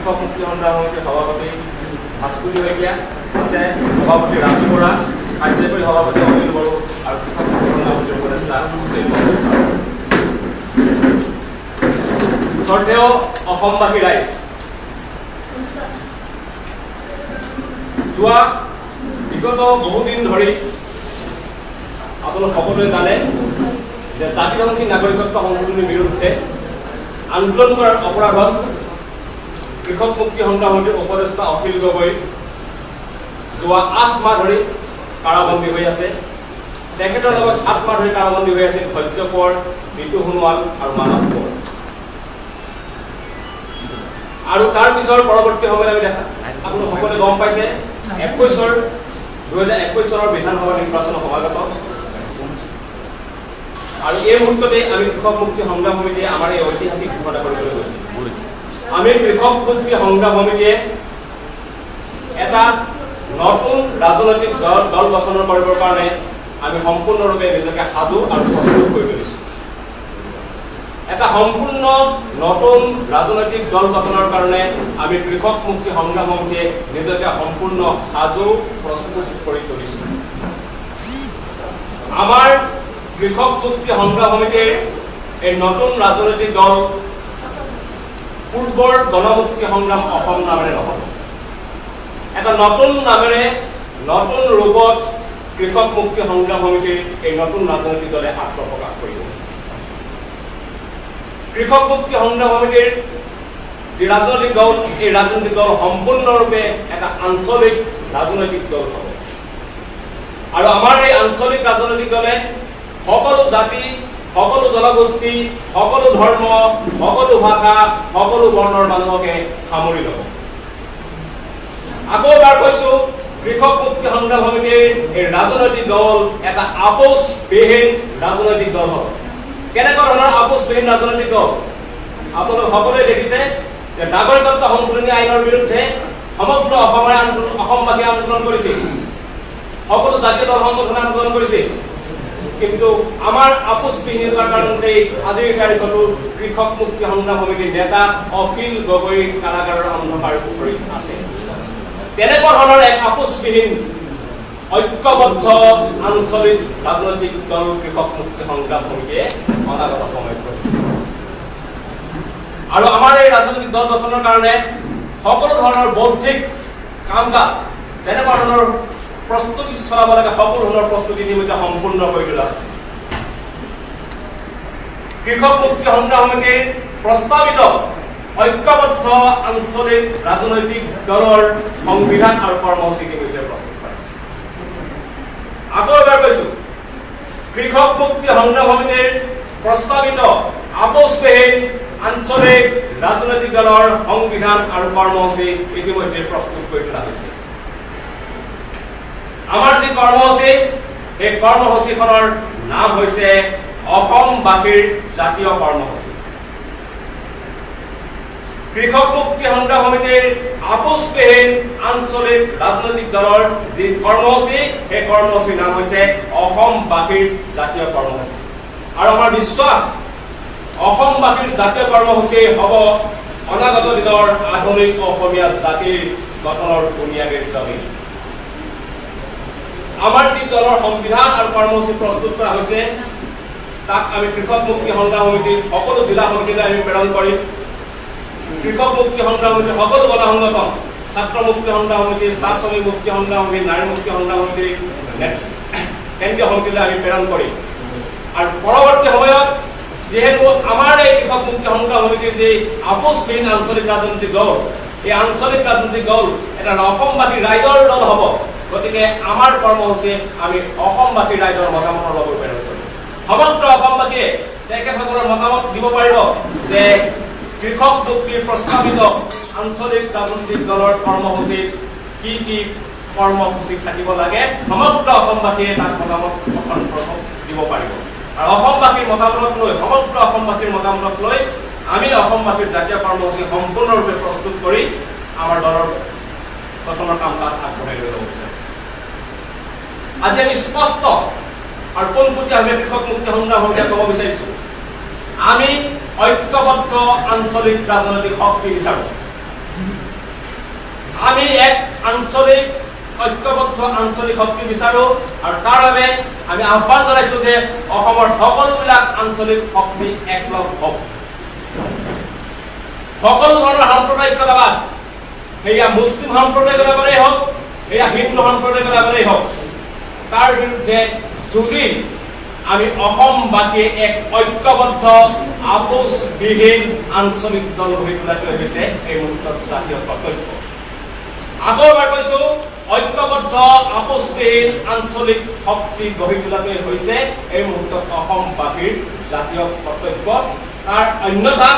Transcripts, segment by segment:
কৃষক মুক্তি সংগ্ৰাম সমিতিৰ সভাপতি ভাস্কুলি শইকীয়া, আছে সভাপতি ৰাজু বৰা, কাৰ্যকৰী সভাপতি অনিল বড়ো আৰু কৃষক মুক্তি সংগ্ৰাম সমিতিৰ উপদেষ্টা হুছেইন মহম্মদ। শ্ৰদ্ধেয় অসমবাসী ৰাইজ, যোৱা বিগত বহুদিন ধৰি আপোনালোক সকলোৱে জানে যে জাতিসংঘী নাগৰিকত্ব সংশোধনীৰ বিৰুদ্ধে আন্দোলন কৰাৰ অপৰাধত কৃষক মুক্তি সংগ্ৰাম সমিতিৰ উপদেষ্টা অখিল গগৈ যোৱা 8 মাহ ধৰি কাৰাবন্দী হৈ আছে। তেখেতৰ লগত 7 মাহ ধৰি কাৰাবন্দী হৈ আছিল ধৈৰ্য কোঁৱৰ, ঋতু সোণোৱাল আৰু মানৱ কোঁৱৰ। আৰু তাৰ পিছৰ পৰৱৰ্তী সময়ত আমি দেখা আপোনালোক সকলোৱে গম পাইছে 2021 চনৰ বিধানসভা নিৰ্বাচন সমাগত। আৰু এই মুহূৰ্ততে আমি কৃষক মুক্তি সংগ্ৰাম সমিতিয়ে আমাৰ এই ঐতিহাসিক ঘোষণা কৰিবলৈ গৈছোঁ। আমি কৃষক মুক্তি সংগ্ৰাম সমিতিয়ে এটা নতুন ৰাজনৈতিক দল গঠন কৰিবৰ কাৰণে আমি সম্পূৰ্ণৰূপে নিজকে সাজু আৰু প্ৰস্তুত কৰি তুলিছোঁ। এটা সম্পূৰ্ণ নতুন ৰাজনৈতিক দল গঠনৰ কাৰণে আমি কৃষক মুক্তি সংগ্ৰাম সমিতিয়ে নিজকে সম্পূৰ্ণ সাজু প্ৰস্তুত কৰি তুলিছোঁ। আমাৰ কৃষক মুক্তি সংগ্ৰাম সমিতিৰ এই নতুন ৰাজনৈতিক দল পূৰ্বৰ গণমুক্তি সংগ্ৰাম অসম নামেৰে নহ'ব। এটা নতুন নামেৰে নতুন ৰূপত কৃষক মুক্তি সংগ্ৰাম সমিতিৰ এই নতুন ৰাজনৈতিক দলে আত্মপ্ৰকাশ কৰিব। কৃষক মুক্তি সংগ্ৰাম সমিতিৰ যি ৰাজনৈতিক দল, এই ৰাজনৈতিক দল সম্পূৰ্ণৰূপে এটা আঞ্চলিক ৰাজনৈতিক দল হ'ব। আৰু আমাৰ এই আঞ্চলিক ৰাজনৈতিক দলে সকলো জাতি, সকলো জনগোষ্ঠী, সকলো ধৰ্ম, সকলো ভাষা, সকলো বৰ্ণৰ মানুহকে সামৰি ল'ব। আকৌ এবাৰ কৈছো, কৃষক মুক্তি সংগ্ৰাম সমিতিৰ এই ৰাজনৈতিক দল এটা আপোচবিহীন ৰাজনৈতিক দল হ'ব। কেনেকুৱা ধৰণৰ আপোচবিহীন ৰাজনৈতিক দল? আপোনালোকে সকলোৱে দেখিছে যে নাগৰিকত্ব সংশোধনী আইনৰ বিৰুদ্ধে সমগ্ৰ অসমবাসী আন্দোলন কৰিছিল, সকলো জাতীয় দল সংগঠনে আন্দোলন কৰিছিল। কিন্তু আমাৰ আপোচবিহীনতাৰ কাৰণতে আজিৰ তাৰিখতো কৃষক মুক্তি সংগ্ৰাম সমিতিৰ নেতা অখিল গগৈ কাৰাগাৰৰ অন্ধকাৰ পুখুৰীত আছে। তেনেকুৱা ধৰণৰ এক আপোচবিহীন ঐক্যবদ্ধ আঞ্চলিক ৰাজনৈতিক দল কৃষক মুক্তি সংগ্ৰাম সমিতিয়ে অনাগত সময়ত কৰিছে। আৰু আমাৰ এই ৰাজনৈতিক দল গঠনৰ কাৰণে সকলো ধৰণৰ বৌদ্ধিক কাম কাজ, যেনেকুৱা ধৰণৰ প্ৰস্তুতি চলাব লাগে, সকলো ধৰণৰ প্ৰস্তুতি নিমিত্তে সম্পূৰ্ণ কৰি তোলা হৈছে। কৃষক মুক্তি সংগ্ৰাম সমিতিৰ প্ৰস্তাৱিত ঐক্যবদ্ধ আঞ্চলিক ৰাজনৈতিক দলৰ সংবিধান আৰু কৰ্মসূচী ইতিমধ্যে প্ৰস্তুত কৰা হৈছে। আকৌ এবাৰ কৈছো, কৃষক মুক্তি সংগ্ৰাম সমিতিৰ প্ৰস্তাৱিত আপোচবিহীন আঞ্চলিক ৰাজনৈতিক দলৰ সংবিধান আৰু কৰ্মসূচী ইতিমধ্যে প্ৰস্তুত কৰি তোলা হৈছে। আমাৰ যি কৰ্মসূচী, এই কৰ্মসূচীখনৰ নাম হৈছে অসমবাসীৰ জাতীয় কৰ্মসূচী। কৃষক মুক্তি সংগ্ৰাম সমিতিৰ আপোচবিহীন আঞ্চলিক ৰাজনৈতিক দলৰ যি কৰ্মসূচী, সেই কৰ্মসূচীৰ নাম হৈছে অসমবাসীৰ জাতীয় কৰ্মসূচী। আৰু আমাৰ বিশ্বাস, অসমবাসীৰ জাতীয় কৰ্মসূচী হ'ব অনাগত দিনৰ আধুনিক অসমীয়া জাতিৰ গঠনৰ বুনিয়াদীৰ জমিন। আমাৰ যি দলৰ সংবিধান আৰু কৰ্মসূচী প্ৰস্তুত কৰা হৈছে, তাক আমি কৃষক মুক্তি সংগ্ৰাম সমিতিৰ সকলো জিলা সমিতিলৈ আমি প্ৰেৰণ কৰিম। কৃষক মুক্তি সংগ্ৰাম সমিতিৰ সকলো গণ সংগঠন, ছাত্ৰ মুক্তি সংগ্ৰাম সমিতি, চাহ শ্ৰমিক মুক্তি সংগ্ৰাম সমিতি, নাৰী মুক্তি সংগ্ৰাম সমিতি, কেন্দ্ৰীয় সমিতিলৈ আমি প্ৰেৰণ কৰিম। আৰু পৰৱৰ্তী সময়ত যিহেতু আমাৰ এই কৃষক মুক্তি সংগ্ৰাম সমিতিৰ যি আপোচবিহীন আঞ্চলিক ৰাজনৈতিক দল, এই আঞ্চলিক ৰাজনৈতিক দল এটা অসমবাসী ৰাইজৰ দল হ'ব। গতিকে আমাৰ কৰ্মসূচী আমি অসমবাসী ৰাইজৰ মতামতৰ লগত প্ৰেৰণ কৰিম। সমগ্ৰ অসমবাসীয়ে তেখেতসকলৰ মতামত দিব পাৰিব যে কৃষক মুক্তিৰ প্ৰস্তাৱিত আঞ্চলিক ৰাজনৈতিক দলৰ কৰ্মসূচীত কি কি কৰ্মসূচী থাকিব লাগে, সমগ্ৰ অসমবাসীয়ে তাক মতামত দিব পাৰিব। আৰু অসমবাসীৰ মতামত লৈ, সমগ্ৰ অসমবাসীৰ মতামত লৈ আমি অসমবাসীৰ জাতীয় কৰ্মসূচী সম্পূৰ্ণৰূপে প্ৰস্তুত কৰি আমাৰ দলৰ গঠনৰ কাম কাজ আগবঢ়াই লৈ যাব বিচাৰোঁ। আজি আমি স্পষ্ট আৰু পোনপটীয়াভাৱে কৃষক মুক্তি সংগ্ৰাম সমিতিয়ে ক'ব বিচাৰিছোঁ, আমি ঐক্যবদ্ধ আঞ্চলিক ৰাজনৈতিক শক্তি বিচাৰোঁ। আমি এক আঞ্চলিক ঐক্যবদ্ধ আঞ্চলিক শক্তি বিচাৰো আৰু তাৰ বাবে আমি আহ্বান জনাইছো যে অসমৰ সকলোবিলাক আঞ্চলিক শক্তি একলগ হওক। সকলো ধৰণৰ সাম্প্ৰদায়িকতাবাদ, সেয়া মুছলিম সম্প্ৰদায়িকতাবাদেই হওক, সেয়া হিন্দু সম্প্ৰদায়িকতাবাদেই হওক, তাৰ বিৰুদ্ধে যুঁজি আমি অসমবাসীয়ে এক ঐক্যবদ্ধ আপোচবিহীন আঞ্চলিক দল গঢ়ি তোলাটোৱে হৈছে এই মুহূৰ্তত জাতীয় কৰ্তব্য। আকৌ এবাৰ কৈছো, ঐক্যবদ্ধ আপোচবিহীন আঞ্চলিক শক্তি গঢ়ি তোলাটোৱে হৈছে এই মুহূৰ্তত অসমবাসীৰ জাতীয় কৰ্তব্য। তাৰ অন্যথা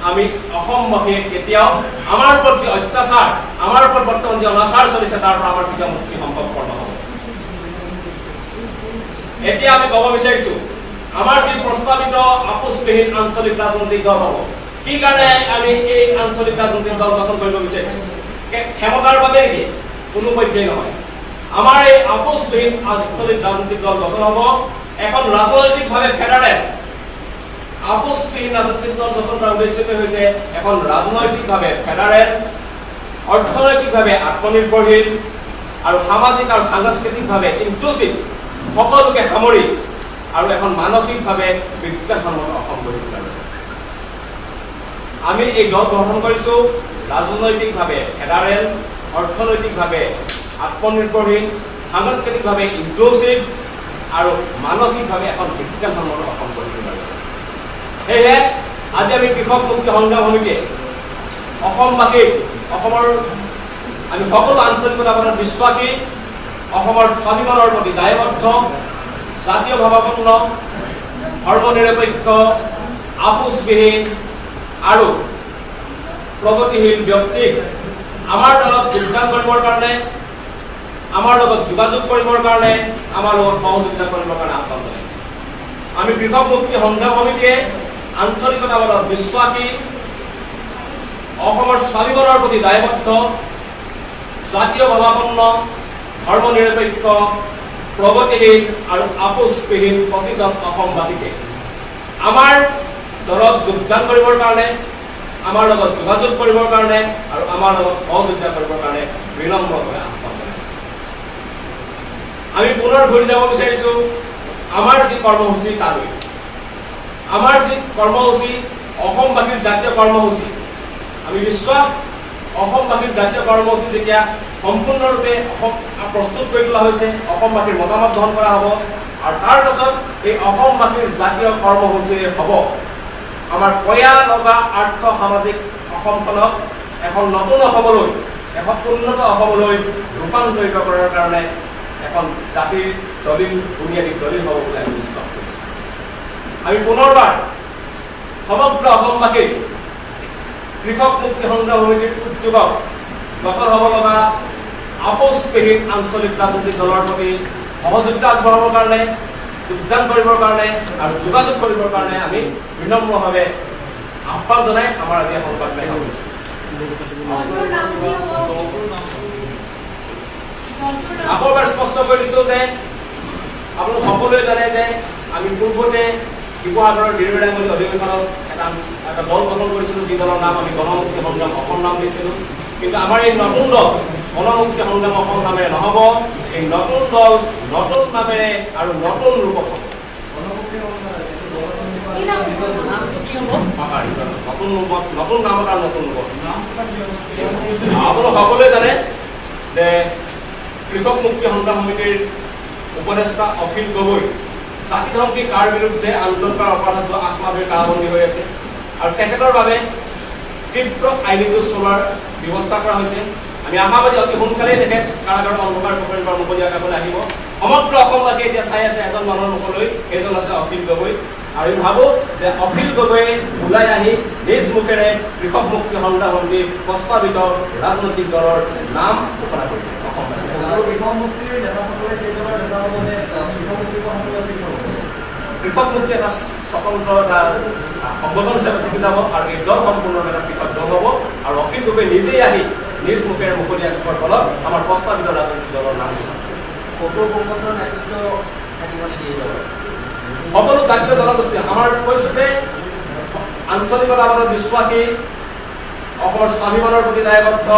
আমি অসমবাসীয়ে কেতিয়াও আমাৰ ওপৰত যি অত্যাচাৰ, আমাৰ ওপৰত বৰ্তমান যি অনাচাৰ চলিছে তাৰ পৰা আমাৰ কেতিয়াও মুক্তি সম্ভৱপৰ নহ'ব। এতিয়া আমি ক'ব বিচাৰিছো, আমাৰ যি প্ৰস্তাৱিত আপোচবিহীন আঞ্চলিক ৰাজনৈতিক দল হ'ব, কি কাৰণে আমি এই আঞ্চলিক ৰাজনৈতিক দল গঠন কৰিব বিচাৰিছো? ক্ষমতাৰ বাবে নেকি? কোনো পধ্যেই নহয়। আমাৰ এই আপোচবিহীন আঞ্চলিক ৰাজনৈতিক দল গঠন হ'ব এখন ৰাজনৈতিকভাৱে ফেডাৰেল আপোচবিহীন ৰাজনৈতিক দল গঠন কৰাৰ উদ্দেশ্যটো হৈছে এখন ৰাজনৈতিকভাৱে ফেডাৰেল, অৰ্থনৈতিকভাৱে আত্মনিৰ্ভৰশীল আৰু সামাজিক আৰু সাংস্কৃতিকভাৱে ইনক্লুচিভ, সকলোকে সামৰি আৰু এখন মানসিকভাৱে বিজ্ঞানসন্মত অসম গঢ়ি তোলাৰ। আমি এই দল গঠন কৰিছো ৰাজনৈতিকভাৱে ফেডাৰেল, অৰ্থনৈতিকভাৱে আত্মনিৰ্ভৰশীল, সাংস্কৃতিকভাৱে ইনক্লুচিভ আৰু মানসিকভাৱে এখন বিজ্ঞানসন্মত অসম গঢ়ি তোলাৰ। সেয়েহে আজি আমি কৃষক মুক্তি সংগ্ৰাম সমিতিয়ে অসমবাসীক, অসমৰ আমি সকলো আঞ্চলিকতাবাদত বিশ্বাসী, অসমৰ স্বাভিমানৰ প্ৰতি দায়বদ্ধ, জাতীয় ভাৱাপন্ন, ধৰ্মনিৰপেক্ষ, আপোচবিহীন আৰু প্ৰগতিশীল ব্যক্তিক আমাৰ দলত যোগদান কৰিবৰ কাৰণে, আমাৰ লগত যোগাযোগ কৰিবৰ কাৰণে, আমাৰ লগত সহযোগিতা কৰিবৰ কাৰণে আহ্বান জনাইছোঁ। আমি কৃষক মুক্তি সংগ্ৰাম সমিতিয়ে আঞ্চলিকতাবাদত বিশ্বাসী, অসমৰ স্বাভিমানৰ প্ৰতি দায়বদ্ধ, জাতীয় ভাৱাপন্ন, ধৰ্মনিৰপেক্ষ, প্ৰগতিশীল আৰু আপোচবিহীন প্ৰতিজন অসমবাসীকে আমাৰ দলত যোগদান কৰিবৰ কাৰণে, আমাৰ লগত যোগাযোগ কৰিবৰ কাৰণে আৰু আমাৰ লগত সহযোগিতা কৰিবৰ কাৰণে বিনম্ৰভাৱে আহ্বান জনাইছোঁ। আমি পুনৰ ঘূৰি যাব বিচাৰিছো আমাৰ যি কৰ্মসূচী তালৈ। আমাৰ যি কৰ্মসূচী অসমবাসীৰ জাতীয় কৰ্মসূচী, আমি বিশ্বাস অসমবাসীৰ জাতীয় কৰ্মসূচী যেতিয়া সম্পূৰ্ণৰূপে প্ৰস্তুত কৰি তোলা হৈছে, অসমবাসীৰ মতামত গ্ৰহণ কৰা হ'ব আৰু তাৰ পাছত এই অসমবাসীৰ জাতীয় কৰ্মসূচী হ'ব আমাৰ পয়া লগা আৰ্থ সামাজিক অসমখনক এখন নতুন অসমলৈ, এখন উন্নত অসমলৈ ৰূপান্তৰিত কৰাৰ কাৰণে এখন জাতিৰ দলিল, বুনিয়াদী দলিল হ'ব বুলি আমি বিশ্বাস কৰিছোঁ। আমি পুনৰবাৰ সমগ্ৰ অসমবাসীক কৃষক মুক্তি সংগ্ৰাম সমিতিৰ উদ্যোগত গঠন হ'ব লগা আপোচবিহীন আঞ্চলিক ৰাজনৈতিক দলৰ প্ৰতি সহযোগিতা আগবঢ়াবৰ কাৰণে, যোগদান কৰিবৰ কাৰণে আৰু যোগাযোগ কৰিবৰ কাৰণে আমি বিনম্ৰভাৱে আহ্বান জনাই আমাৰ আজি সংবাদমেল কৰিছোঁ। আকৌ এবাৰ স্পষ্ট কৰি দিছোঁ যে আপোনালোক সকলোৱে জানে যে আমি পূৰ্বতে শিৱসাগৰৰ বীৰবেৰাঙলী অধিৱেশনত এটা দল গঠন কৰিছিলোঁ, যি দলৰ নাম আমি গণমুক্তি সংগ্ৰাম অসম নাম দিছিলোঁ। কিন্তু আমাৰ এই নতুন দল গণমুক্তি সংগ্ৰাম অসম নামেৰে নহ'ব, এই নতুন দল নতুন নামেৰে আৰু নতুন ৰূপত হ'ব। নতুন নামত আৰু নতুন ৰূপত। আপোনালোক সকলোৱে জানে যে কৃষক মুক্তি সংগ্ৰাম সমিতিৰ উপদেষ্টা অখিল গগৈ জাতিধ্বংসী কাৰ বিৰুদ্ধে আন্দোলন কৰাৰ অপৰাধত 8 মাহ ধৰি কাৰাবন্দী হৈ আছে আৰু তেখেতৰ বাবে তীব্ৰ আইনী যুঁজ চলোৱাৰ ব্যৱস্থা কৰা হৈছে। আমি আশাবাদী অতি সোনকালেই তেখেত কাৰাগাৰৰ অন্ধকাৰ পুখুৰীৰ পৰা মুকলিয়াবলৈ আহিব। সমগ্ৰ অসমবাসীয়ে এতিয়া চাই আছে এজন মানুহৰ মুখলৈ, সেইজন আছে অখিল গগৈ। আৰু আমি ভাবোঁ যে অখিল গগৈয়ে ওলাই আহি নিজ মুখেৰে কৃষক মুক্তি সংগ্ৰাম সমিতিৰ প্ৰস্তাৱিত ৰাজনৈতিক দলৰ নাম ঘোষণা কৰিব। কৃষক মুক্তি এটা স্বতন্ত্ৰ এটা সংগঠন হিচাপে থাকি যাব আৰু এই দল সম্পূৰ্ণ এটা পৃথক দল হ'ব আৰু অখিল গগৈ নিজেই আহি নিজ মুখেৰে মুকলি আগৰ ফলত আমাৰ প্ৰস্তাৱিত ৰাজনৈতিক দলৰ নাম সকলো জাতীয় জনগোষ্ঠী আমাৰ কৈছোঁ যে আঞ্চলিকতাবাদত বিশ্বাসী, অসমৰ স্বাভিমানৰ প্ৰতি দায়বদ্ধ,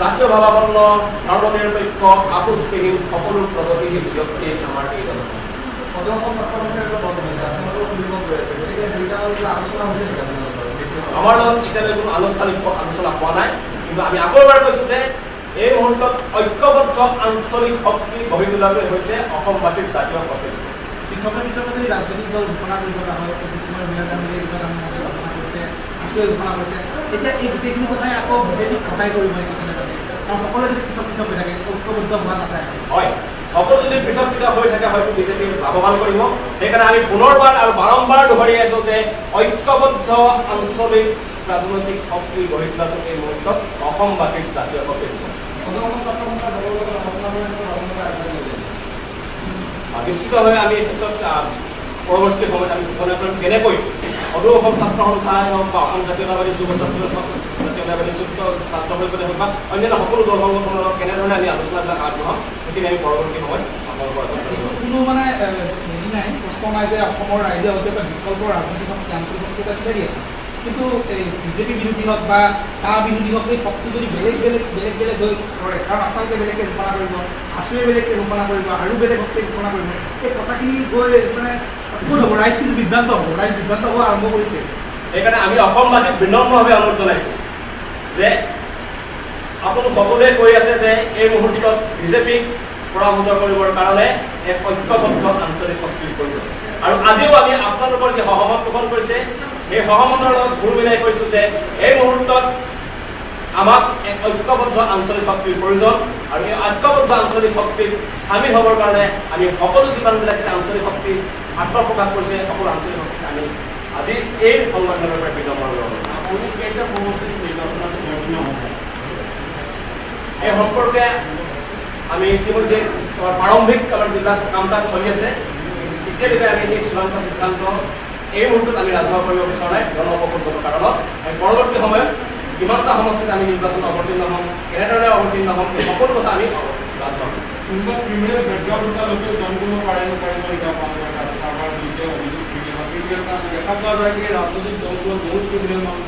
জাতীয় ভাৱাপন্ন, ধৰ্মনিৰপেক্ষ, আপোচবিহীন সকলো প্ৰগতিশীল ব্যক্তি আমাৰ এই দল। আমাৰ লগত এতিয়ালৈ কোনো আনুষ্ঠানিক আলোচনা হোৱা নাই, কিন্তু আমি আকৌ এবাৰ কৈছোঁ যে এই মুহূৰ্তত ঐক্যবদ্ধ আঞ্চলিক শক্তি গঢ়ি তোলাটোৱে হৈছে অসমবাসীৰ জাতীয় শক্তি। পৃথকে পৃথকে যদি ৰাজনৈতিক দল ঘোষণা কৰিব লগা হয়, ঘোষণা কৰিছে, এতিয়া এই গোটেইখিনি কথাই আকৌ বিজেপিক সহায় কৰিব নেকি? কাৰণ সকলোৱে যদি পৃথক পৃথক হৈ থাকে, ঐক্যবদ্ধ হোৱা নাথাকে। হয়, সকলো যদি পৃথক পৃথক হৈ থাকে হয়তো বিজেপি লাভৱান কৰিব। সেইকাৰণে আমি পুনৰবাৰ আৰু বাৰম্বাৰ দোহাৰি আছোঁ যে ঐক্যবদ্ধ আঞ্চলিক ৰাজনৈতিক শক্তি গঢ়ি তোলাটো এই মুহূৰ্তত অসমবাসীৰ জাতীয় শক্তি। নিশ্চিতভাৱে আমি এই ক্ষেত্ৰত পৰৱৰ্তী সময়ত আমি ঘোষণা কৰিম কেনেকৈ সদৌ অসম ছাত্ৰ সন্থাই হওক বা অসম জাতীয়তাবাদী যুৱ ছাত্ৰ জাতীয়তাবাদী ছাত্ৰ পৰিষদে হওক বা অন্যান্য সকলো দল সংগঠনৰ লগত কেনেধৰণে আমি আলোচনাবিলাক আগবঢ়াম সেইখিনি আমি পৰৱৰ্তী সময়ত কোনো মানে হেৰি নাই, প্ৰশ্ন নাই যে অসমৰ ৰাইজে হয়তো এটা বিকল্প ৰাজনৈতিক শক্তি আঞ্চলিক শক্তি এটা বিচাৰি আছে, কিন্তু এই বিজেপি বিৰোধী হওক বা তাৰ বিৰোধী হওক এই শক্তি যদি বেলেগ হৈ পৰে, কাৰণ আপোনালোকে বেলেগকৈ ঘোষণা কৰিব, আছুৱে বেলেগকৈ ঘোষণা কৰিব আৰু বেলেগ শক্তিয়ে ঘোষণা কৰিব, এই কথাখিনি গৈ মানে ক'ত হ'ব? ৰাইজ কিন্তু বিভ্ৰান্ত হ'ব, ৰাইজ বিভ্ৰান্ত হোৱা আৰম্ভ কৰিছে। সেইকাৰণে আমি অসমবাসীক বিনম্ৰভাৱে অনুৰোধ জনাইছোঁ যে আপুনি সকলোৱে কৈ আছে যে এই মুহূৰ্তত বিজেপিক পৰাভূত কৰিবৰ কাৰণে এক ঐক্যবদ্ধ আঞ্চলিক শক্তিৰ প্ৰয়োজন। আৰু আজিও আমি আপোনালোকৰ যি সহমত পোষণ কৰিছে সেই সহমতৰ লগত ঘূৰ মিলাই কৈছোঁ যে এই মুহূৰ্তত আমাক এক ঐক্যবদ্ধ আঞ্চলিক শক্তিৰ প্ৰয়োজন। আৰু এই ঐক্যবদ্ধ আঞ্চলিক শক্তিত চামিল হ'বৰ কাৰণে আমি সকলো যিমানবিলাক আঞ্চলিক শক্তি আত্মপ্ৰকাশ কৰিছে সকলো আঞ্চলিক শক্তিক আমি আজি এই সংগঠনৰ পৰা বিনম্ৰ কেইটা সমষ্টিত নিৰ্বাচনত এই সম্পৰ্কে আমি ইতিমধ্যে প্ৰাৰম্ভিক আমাৰ যিবিলাক কাম কাজ চলি আছে, এতিয়ালৈকে আমি এই চূড়ান্ত সিদ্ধান্ত এই মুহূৰ্তত আমি ৰাজহুৱা কৰিব বিচৰা নাই গণ উপকূলগত কাৰণত। আমি পৰৱৰ্তী সময়ত কিমানটা সমষ্টিত আমি নিৰ্বাচনত অৱতীৰ্ণ হ'ম, কেনেদৰে অৱতীৰ্ণ হ'ম, এই সকলো কথা আমি ৰাজহুৱা কৰিম। কোনোবা ক্ৰিমিনেল বেকগ্ৰাউণ্ড থকা লোকে জইন কৰিব পাৰে দেখা পোৱা যায় যে ৰাজনৈতিক দলবোৰত বহুত ক্ৰিমিনেল মানুহ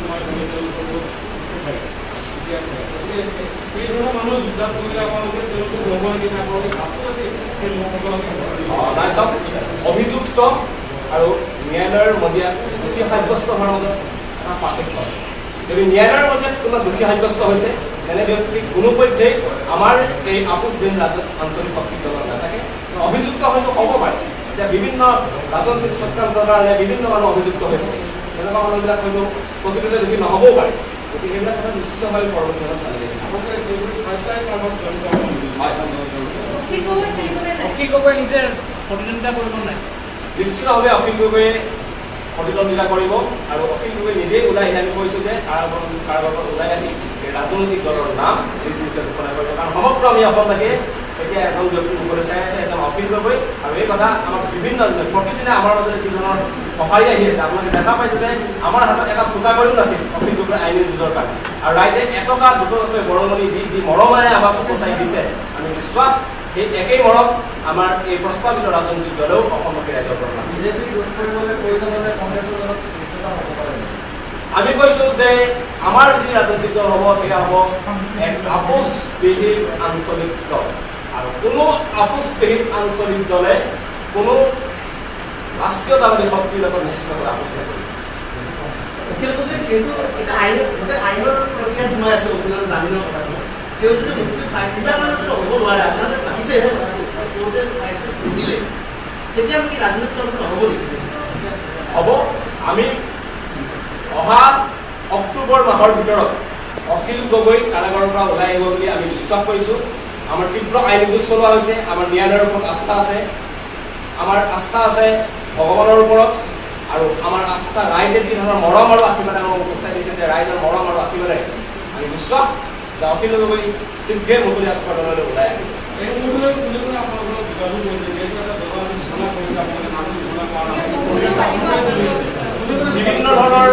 এই ধৰণৰ মানুহ যোগদান কৰিলে আপোনালোকে তেওঁলোকক ল'ব নেকি আপোনালোকে আছে সেই লোকসকলক অভিযুক্ত আৰু ন্যায়ালয়ৰ মজিয়াত দোষী সাব্যস্ত হোৱাৰ মাজত এটা পাৰ্থক্য আছে। যদি ন্যায়ালয়ৰ মজিয়াত কোনোবা দোষী সাব্যস্ত হৈছে তেনে ব্যক্তিক কোনোপধ্যেই আমাৰ এই আপোচবিহীন আঞ্চলিক শক্তি দলত নাথাকে। অভিযুক্ত হয়তো হ'ব পাৰে, এতিয়া বিভিন্ন ৰাজনৈতিক চক্ৰান্তৰ কাৰণে বিভিন্ন মানুহ অভিযুক্ত হৈ থাকে, তেনেকুৱা মানুহবিলাক হয়তো প্ৰকৃততে দোষী নহ'বও পাৰে। গতিকে সেইবিলাক কথা নিশ্চিতভাৱে পৰৱৰ্তী সময়ত চালি যাইছে। নিশ্চিতভাৱে অখিল গগৈয়ে প্ৰতিদ্বন্দ্বিতা কৰিব আৰু অখিল গগৈ নিজেই ওলাই আহি আমি কৈছোঁ যে কাৰোবাৰ ওলাই আহি ৰাজনৈতিক দলৰ নাম নিশ্চিতভাৱে ঘোষণা কৰিব। কাৰণ সমগ্ৰ আমি অসমবাসীয়ে এতিয়া এখন ব্যক্তিৰ মুখলৈ চাই আছে, এজন অখিল গগৈ। আৰু এই কথা আমাৰ বিভিন্ন প্ৰতিদিনে আমাৰ মাজতে যি ধৰণৰ সঁহাৰি আহি আছে, আপোনালোকে দেখা পাইছে যে আমাৰ হাতত এটা ফুটা কৰিও নাছিল অখিল গগৈৰ আইনী যুঁজৰ কাৰণে। আৰু ৰাইজে এটকা দুটকাকৈ বৰঙণি দি যি মৰমেৰে আমাক উপচাই দিছে, আমি বিশ্বাস সেই একেই মৰম আমাৰ এই প্ৰস্তাৱিত ৰাজনৈতিক দলেও অসমবাসী ৰাইজৰ পৰা। আমি কৈছোঁ যে আমাৰ যি ৰাজনৈতিক দল হ'ব সেয়া হ'ব এক আপোচবিহীন আঞ্চলিক দল। আৰু কোনো আপোচবিহীন আঞ্চলিক দলে কোনো ৰাষ্ট্ৰীয়তাবাদী শক্তিৰ লগত নিশ্চিতভাৱে আপোচ নকৰিব। আইনৰ প্ৰক্ৰিয়া সোমাই আছে অভিযোগ জামিনৰ কথাটো তেওঁ যদি মুক্তি পায় কিবা কাৰণত হ'ব নোৱাৰে, আচলতে পাতিছেহে কোৰ্টে নিদিলে, তেতিয়া আমি ৰাজনৈতিক দলটো নহ'ব নেকি? হ'ব। আমি অহা অক্টোবৰ মাহৰ ভিতৰত অখিল গগৈ কাৰাগাৰৰ পৰা ওলাই আহিব বুলি আমি বিশ্বাস কৰিছোঁ। আমাৰ তীব্ৰ আইনী যুঁজ চলোৱা হৈছে, আমাৰ ন্যায়ালয়ৰ ওপৰত আস্থা আছে, আমাৰ আস্থা আছে ভগৱানৰ ওপৰত, আৰু আমাৰ আস্থা ৰাইজে যি ধৰণৰ মৰম আৰু আশীৰ্বাদ আমাক উপস্থাই দিছে যে ৰাইজৰ মৰম আৰু আশীৰ্বাদে আমি বিশ্বাস যে অখিল গগৈ শীঘ্ৰে মুকলি আকাশৰ দললৈ ওলাই আহিব। এই মুহূৰ্তলৈ কোনে কোনে আপোনালোকক যোগাযোগ কৰিছে, যিহেতু এটা দলৰ ঘোষণা কৰিছে, আপোনালোকে নামটো ঘোষণা কৰা নাই, বিভিন্ন ধৰণৰ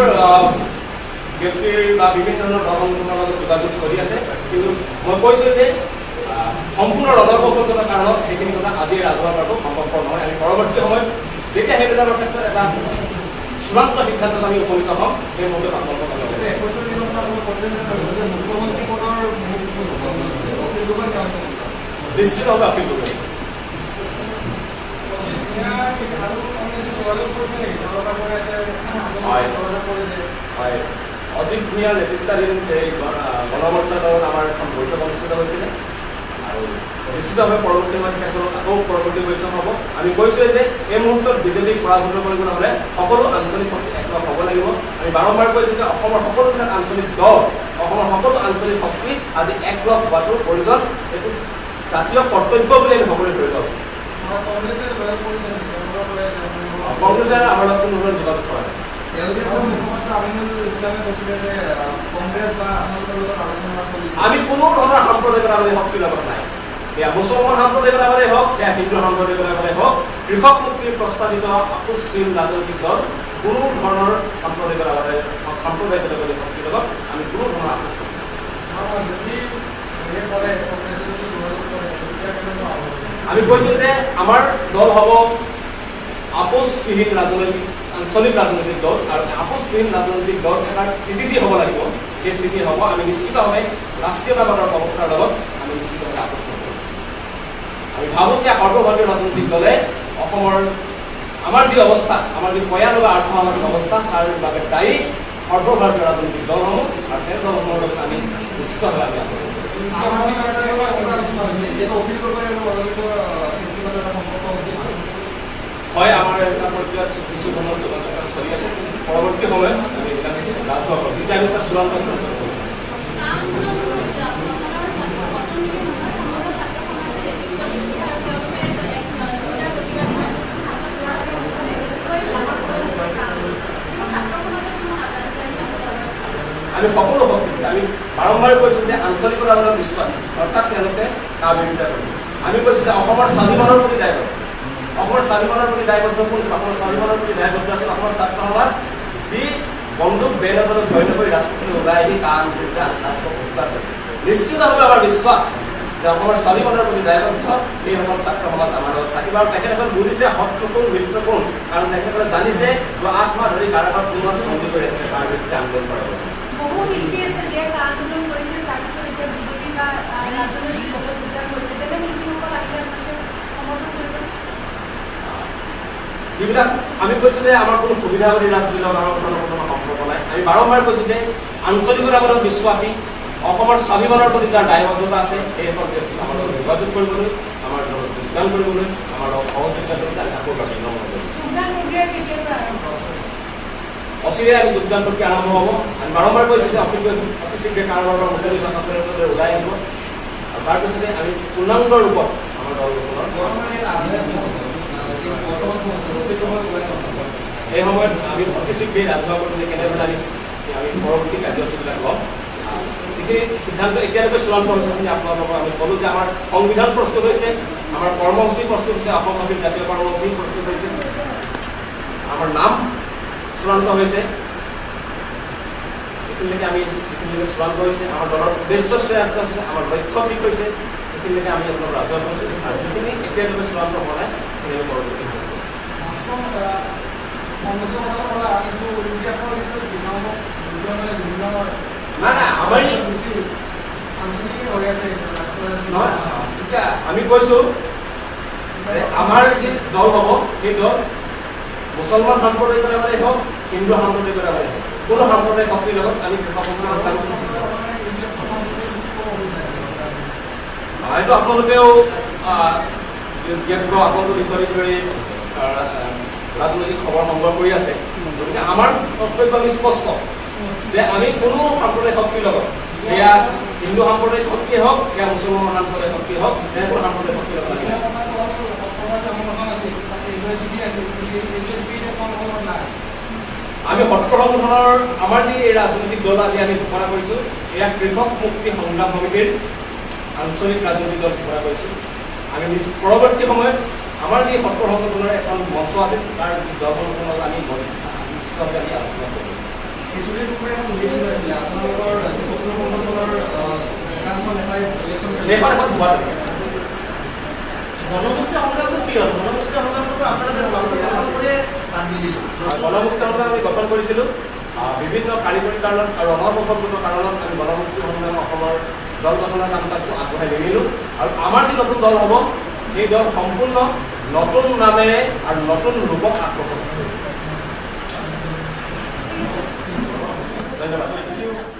ব্যক্তিৰ বা বিভিন্ন ধৰণৰ দল সংগঠনৰ লগত যোগাযোগ চলি আছে। কিন্তু মই কৈছোঁ যে সম্পূৰ্ণ ৰদৰপকল্পতাৰ কাৰণত সেইখিনি কথা আজি ৰাজহুৱা কৰাটো সম্ভৱপৰ নহয়। আমি পৰৱৰ্তী সময়ত যেতিয়া সেইবিলাকৰ ক্ষেত্ৰত এটা চূড়ান্ত সিদ্ধান্তত আমি উপনীত হ'ম সেই মুহূৰ্তত আপোনালোকক আমি কিন্তু 1 বছৰ দিনত আমাৰ কনফিডেন্স আছে যে মুখ্যমন্ত্ৰী পদৰ অখিল গগৈ তেওঁলোকে নিশ্চিতভাৱে অখিল গগৈ হয় অজিত ভূঞাৰ নেতৃত্বাধীন এই গণমৰ্চাৰ লগত আমাৰ এখন বৈঠক অনুষ্ঠিত হৈছিলে আৰু নিশ্চিতভাৱে পৰৱৰ্তী সময়ত তেখেতলোক আকৌ পৰৱৰ্তী বৈঠক হ'ব আমি কৈছোঁৱে যে এই মুহূৰ্তত বিজেপিক পৰাভূত কৰিবলৈ হ'লে সকলো আঞ্চলিক শক্তি একলগ হ'ব লাগিব আমি বাৰম্বাৰ কৈছোঁ যে অসমৰ সকলোবিলাক আঞ্চলিক দল অসমৰ সকলো আঞ্চলিক শক্তি আজি একলগ হোৱাটো প্ৰয়োজন এইটো জাতীয় কৰ্তব্য বুলি আমি সকলোৱে ধৰি লোৱা উচিত কংগ্ৰেছে আমাৰ লগত কোনো ধৰণৰ যোগাযোগ কৰা নাই আমি কোনো ধৰণৰ সাম্প্ৰদায়িকতাবাদী শক্তিৰ লগত নাই এয়া মুছলমান সাম্প্ৰদায়িকতাবাদেই হওক এয়া হিন্দু সাম্প্ৰদায়িকতাবাদেই হওক কৃষক মুক্তিৰ প্ৰস্তাৱিত আপোচহীন ৰাজনৈতিক দল কোনো ধৰণৰ সাম্প্ৰদায়িকতাবাদী শক্তিৰ লগত আমি কোনো ধৰণৰ আপোচ আমি কৈছোঁ যে আমাৰ দল হ'ব আপোচবিহীন ৰাজনৈতিক আঞ্চলিক ৰাজনৈতিক দল আৰু আপোচবিহীন ৰাজনৈতিক দল এটা স্থিতি যি হ'ব লাগিব সেই স্থিতি হ'ব আমি নিশ্চিতভাৱে ৰাষ্ট্ৰীয়তাবাদৰ প্ৰৱক্তাৰ লগত আমি নিশ্চিতভাৱে আপোচ নকৰোঁ আমি ভাবোঁ যে সৰ্বভাৰতীয় ৰাজনৈতিক দলে অসমৰ আমাৰ যি অৱস্থা আমাৰ যি ভয়ানক আৰ্থসামাজিক অৱস্থা তাৰ বাবে দায়ী সৰ্বভাৰতীয় ৰাজনৈতিক দলসমূহ আৰু সেই দলসমূহৰ লগত আমি নিশ্চিতভাৱে আমি আপোচ নকৰোঁ হয় আমাৰ এটা পৰ্যায়ত কিছু ধৰণৰ যোগাযোগ চলি আছে পৰৱৰ্তী সময়ত আমি এইবিলাক ৰাজহুৱা কৰিম তেতিয়া আমি এটা চূড়ান্ত আমি সকলো শক্তি আমি বাৰম্বাৰ কৈছোঁ যে আঞ্চলিকতাবাদৰ বিশ্বাস অৰ্থাৎ তেওঁলোকে কা বিৰোধিতা কৰিব আমি কৈছোঁ যে অসমৰ স্বাভিমানৰ প্ৰতি দায়বদ্ধ অসমৰ স্বাভিমানৰ প্ৰতি দায়বদ্ধ কৰিছোঁ অসমৰ স্বাভিমানৰ প্ৰতি দায়বদ্ধ আছিল অসমৰ ছাত্ৰ সমাজ যি বন্দুক বেলেগত ভয় নকৰি ৰাজপথলৈ ওলাই আহি কা বিৰোধিতা ৰাজপথ উদ্ধাৰ কৰিছে নিশ্চিতভাৱে আমাৰ বিশ্বাস যে অসমৰ স্বাভিমানৰ প্ৰতি দায়বদ্ধ এইসকল ছাত্ৰ সমাজ আমাৰ লগত থাকিব আৰু তেখেতসকল বুজিছে শত্ৰু কোন মিত্ৰ কোন কাৰণ তেখেতসকলে জানিছে যোৱা 8 মাহ ধৰি কাৰাগাৰত পুনৰ বন্দী কৰি আছে কাৰ বিৰুদ্ধে আন্দোলন কৰাৰ বাবে বহু শিল্পী আছে যিয়ে আন্দোলন কৰিছিল তাৰপিছত এতিয়া বিজেপি বা ৰাজনৈতিক দলত যোগদান কৰিছে তেনে শিল্পীসকল আহিলে সমৰ্থন কৰিব যিবিলাক আমি কৈছোঁ যে আমাৰ কোনো সুবিধাবাদী ৰাজনীতিৰ লগত কোনো সম্পৰ্ক নাই আমি বাৰম্বাৰ কৈছোঁ যে আঞ্চলিকতাবাদত বিশ্বাসী অসমৰ স্বাভিমানৰ প্ৰতি যাৰ দায়বদ্ধতা আছে সেইসকল ব্যক্তি আমাৰ লগত যোগাযোগ কৰিবলৈ আমাৰ লগত যোগদান কৰিবলৈ আমাৰ লগত সহযোগিতা কৰিবলৈ আমি আকৌ অচিৰে আমি যোগদান প্ৰক্ৰিয়া আৰম্ভ হ'ব আমি বাৰম্বাৰ কৈছোঁ যে অতি শীঘ্ৰে কাৰোবাৰ পৰা মুকলি ভাষালৈ ওলাই আহিব আৰু তাৰপিছতে আমি পূৰ্ণাংগ ৰূপত আমাৰ দলখনৰ এই সময়ত আমি অতি শীঘ্ৰে ৰাজহুৱা কৰোঁ যে কেনেদৰে আমি পৰৱৰ্তী কাৰ্যসূচীবিলাক ল'ম যিখিনি সিদ্ধান্ত এতিয়ালৈকে চূড়ান্ত হৈছে বুলি আপোনালোকক আমি ক'লোঁ যে আমাৰ সংবিধান প্ৰস্তুত হৈছে আমাৰ কৰ্মসূচী প্ৰস্তুত হৈছে অসমবাসীৰ জাতীয় কৰ্মসূচী প্ৰস্তুত হৈছে আমাৰ নাম চূড়ান্ত হৈছে এইখিনিলৈকে আমি যিখিনিলৈকে চূড়ান্ত হৈছে আমাৰ দলৰ উদ্দেশ্য চূড়ান্ত হৈছে আমাৰ লক্ষ্য ঠিক হৈছে সেইখিনিলৈকে আমি আপোনালোক ৰাজহুৱা কৰিছোঁ আৰু যিখিনি এতিয়ালৈকে চূড়ান্ত হোৱা নাই সেইখিনি পৰৱৰ্তী নাই নাই আমাৰ নহয় এতিয়া আমি কৈছোঁ যে আমাৰ যি দল হ'ব সেই দল মুছলমান সাম্প্ৰদায়িকতাবাদেই হওক হিন্দু সাম্প্ৰদায়িকতাবাদেই হওক কোনো সাম্প্ৰদায়িক শক্তিৰ লগত আমি এইটো আপোনালোকেও জ্ঞাত আপোনালোকে দীৰ্ঘদিন ধৰি ৰাজনৈতিক খবৰ সংগ্ৰহ কৰি আছে গতিকে আমাৰ কৰ্তব্য আমি স্পষ্ট যে আমি কোনো সাম্প্ৰদায়িক শক্তিৰ লগত এয়া হিন্দু সাম্প্ৰদায়িক শক্তিয়ে হওক এয়া মুছলমান সাম্প্ৰদায়িক শক্তিয়ে হওক তেনেকুৱা সাম্প্ৰদায়িক শক্তিৰ লগত আমি সত্ৰ সংগঠনৰ আমাৰ যি এই ৰাজনৈতিক দল আজি আমি ঘোষণা কৰিছোঁ এয়া কৃষক মুক্তি সংগ্ৰাম সমিতিৰ আঞ্চলিক ৰাজনৈতিক দল ঘোষণা কৰিছোঁ আমি পৰৱৰ্তী সময়ত আমাৰ যি সত্ৰ সংগঠনৰ এখন মঞ্চ আছিল তাৰ দলখনৰ আমি নিশ্চিতভাৱে আমি আলোচনা কৰিম সেইখন এখন ভুৱা গণমুক্তি সংগ্ৰামটো কি হ'ল গণমুক্তি সংগ্ৰামটো আপোনালোকে পালন কৰিয়ে বান্ধি দিলে গণমুক্তি সংগ্ৰাম আমি গঠন কৰিছিলোঁ বিভিন্ন কাৰিকৰী কাৰণত আৰু অনসংগত কাৰণত আমি গণমুক্তি সংগ্ৰাম অসমৰ দল গঠনৰ কাম কাজটো আগবঢ়াই নিনিলোঁ আৰু আমাৰ যি নতুন দল হ'ব সেই দল সম্পূৰ্ণ নতুন নামেৰে আৰু নতুন ৰূপত আত্মপ্ৰকাশ কৰিব। ধন্যবাদ।